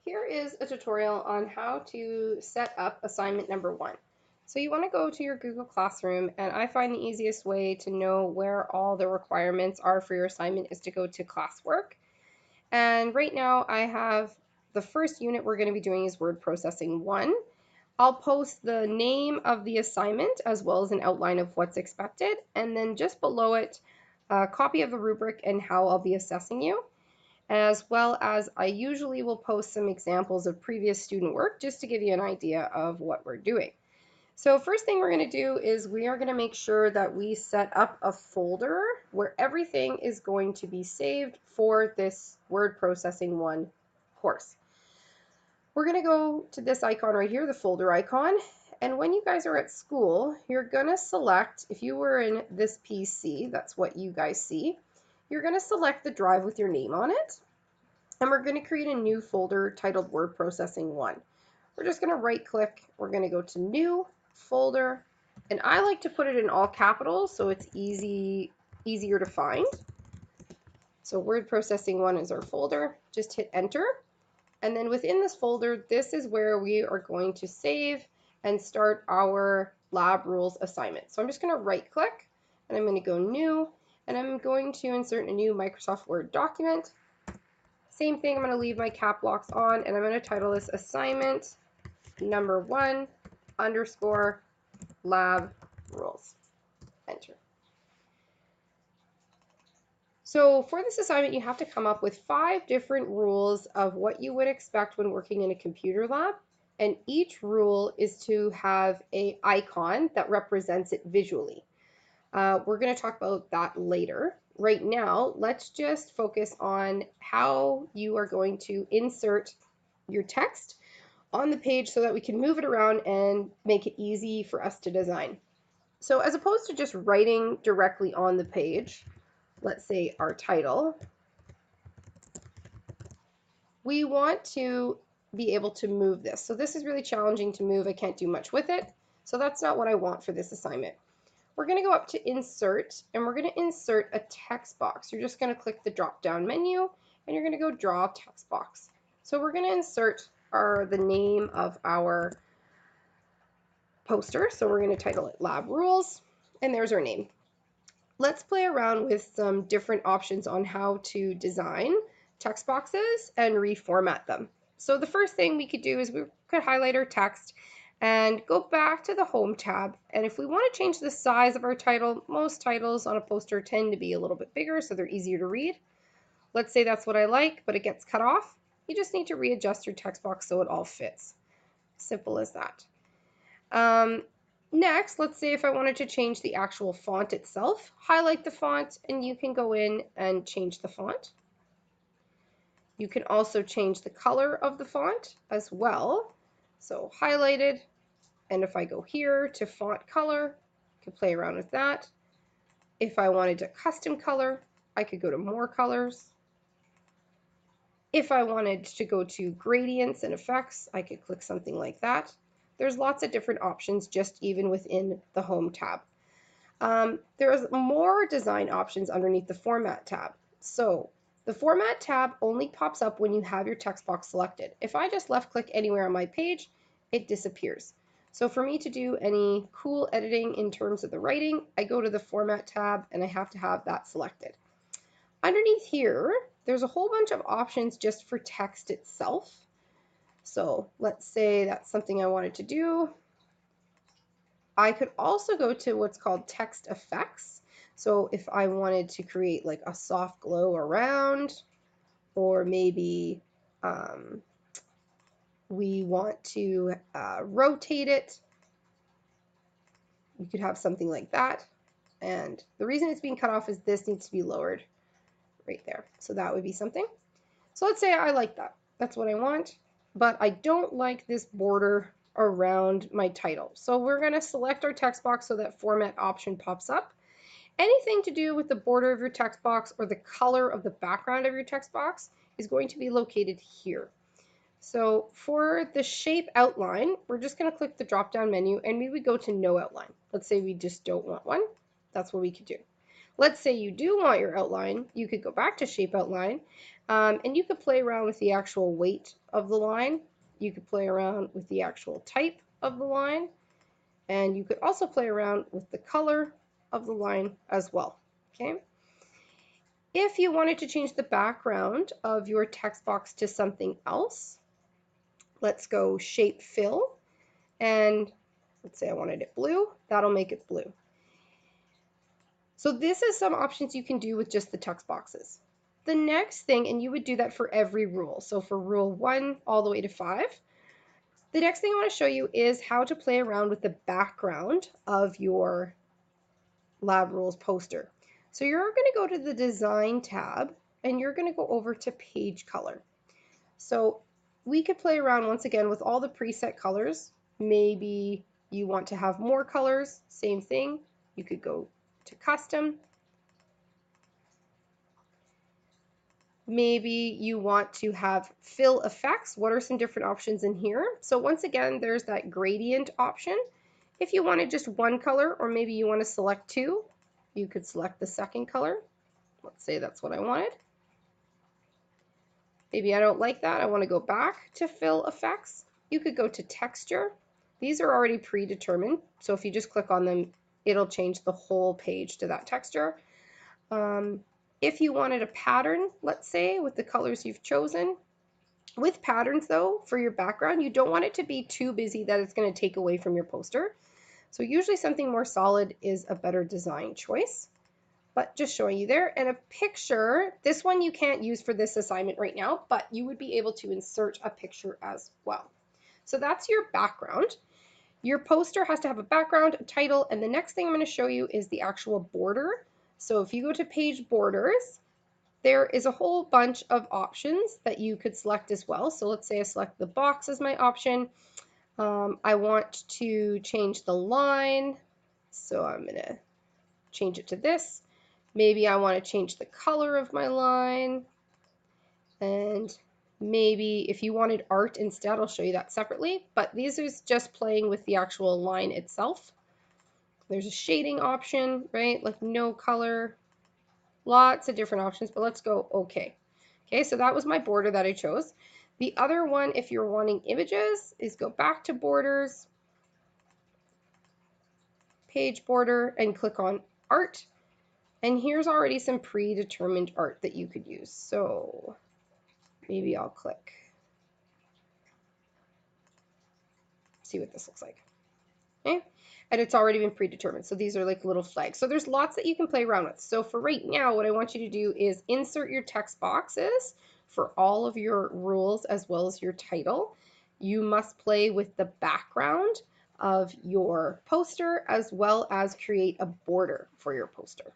Here is a tutorial on how to set up assignment number 1. So you want to go to your Google Classroom, and I find the easiest way to know where all the requirements are for your assignment is to go to classwork. And right now I have the first unit we're going to be doing is word processing 1. I'll post the name of the assignment as well as an outline of what's expected, and then just below it, a copy of the rubric and how I'll be assessing you, as well as I usually will post some examples of previous student work just to give you an idea of what we're doing. So first thing we're going to do is we are going to make sure that we set up a folder where everything is going to be saved for this word processing 1 course. We're going to go to this icon right here, the folder icon, and when you guys are at school, you're going to select, if you were in this PC, that's what you guys see, you're going to select the drive with your name on it, and we're going to create a new folder titled Word Processing 1. We're just going to right click, we're going to go to New Folder, and I like to put it in all capitals so it's easier to find. So Word Processing 1 is our folder. Just hit Enter, and then within this folder, this is where we are going to save and start our lab rules assignment. So I'm just going to right click, and I'm going to go New, and I'm going to insert a new Microsoft Word document. Same thing, I'm going to leave my cap locks on, and I'm going to title this assignment number 1 underscore lab rules. Enter. So for this assignment, you have to come up with 5 different rules of what you would expect when working in a computer lab. And each rule is to have an icon that represents it visually. We're going to talk about that later. Right now, let's just focus on how you are going to insert your text on the page so that we can move it around and make it easy for us to design. So as opposed to just writing directly on the page, let's say our title, we want to be able to move this. So this is really challenging to move. I can't do much with it. So that's not what I want for this assignment. We're going to go up to Insert, and we're going to insert a text box. You're just going to click the drop-down menu, and you're going to go Draw Text Box. So we're going to insert the name of our poster. So we're going to title it Lab Rules, and there's our name. Let's play around with some different options on how to design text boxes and reformat them. So the first thing we could do is we could highlight our text and go back to the Home tab. And if we want to change the size of our title, most titles on a poster tend to be a little bit bigger, so they're easier to read. Let's say that's what I like, but it gets cut off. You just need to readjust your text box so it all fits. Simple as that. Next, let's say if I wanted to change the actual font itself, highlight the font, and you can go in and change the font. You can also change the color of the font as well. So highlighted, and if I go here to font color, I could play around with that. If I wanted to custom color, I could go to more colors. If I wanted to go to gradients and effects, I could click something like that. There's lots of different options just even within the Home tab. There's more design options underneath the Format tab. So the Format tab only pops up when you have your text box selected. If I just left click anywhere on my page, it disappears. So for me to do any cool editing in terms of the writing, I go to the Format tab and I have to have that selected. Underneath here, there's a whole bunch of options just for text itself. So let's say that's something I wanted to do. I could also go to what's called text effects. So if I wanted to create like a soft glow around, or maybe we want to rotate it, you could have something like that. And the reason it's being cut off is this needs to be lowered right there. So that would be something. So let's say I like that. That's what I want, but I don't like this border around my title. So we're going to select our text box so that format option pops up. Anything to do with the border of your text box or the color of the background of your text box is going to be located here. So for the shape outline, we're just going to click the drop down menu and we would go to no outline. Let's say we just don't want one. That's what we could do. Let's say you do want your outline, you could go back to shape outline, and you could play around with the actual weight of the line. You could play around with the actual type of the line, and you could also play around with the color of the line as well. Okay. If you wanted to change the background of your text box to something else, let's go shape fill, and let's say I wanted it blue, that'll make it blue. So this is some options you can do with just the text boxes. The next thing, and you would do that for every rule, so for rule 1 all the way to 5, the next thing I want to show you is how to play around with the background of your Lab Rules poster. So you're going to go to the Design tab, and you're going to go over to Page Color. So we could play around once again with all the preset colors. Maybe you want to have more colors, same thing. You could go to Custom. Maybe you want to have fill effects. What are some different options in here? So once again, there's that gradient option. If you wanted just one color, or maybe you want to select two, you could select the second color. Let's say that's what I wanted. Maybe I don't like that. I want to go back to fill effects. You could go to texture. These are already predetermined. So if you just click on them, it'll change the whole page to that texture. If you wanted a pattern, let's say, with the colors you've chosen, with patterns though, for your background, you don't want it to be too busy that it's going to take away from your poster. So usually something more solid is a better design choice. But just showing you there. And a picture, this one you can't use for this assignment right now, but you would be able to insert a picture as well. So that's your background. Your poster has to have a background, a title, and the next thing I'm going to show you is the actual border. So if you go to page borders, there is a whole bunch of options that you could select as well. So let's say I select the box as my option. I want to change the line, so I'm going to change it to this. Maybe I want to change the color of my line, and maybe if you wanted art instead, I'll show you that separately, but these is just playing with the actual line itself. There's a shading option, right? Like no color, lots of different options, but let's go okay. Okay, so that was my border that I chose. The other one, if you're wanting images, is go back to borders, page border, and click on art. And here's already some predetermined art that you could use. So maybe I'll click, see what this looks like. Okay, and it's already been predetermined. So these are like little flags. So there's lots that you can play around with. So for right now, what I want you to do is insert your text boxes for all of your rules as well as your title. You must play with the background of your poster as well as create a border for your poster.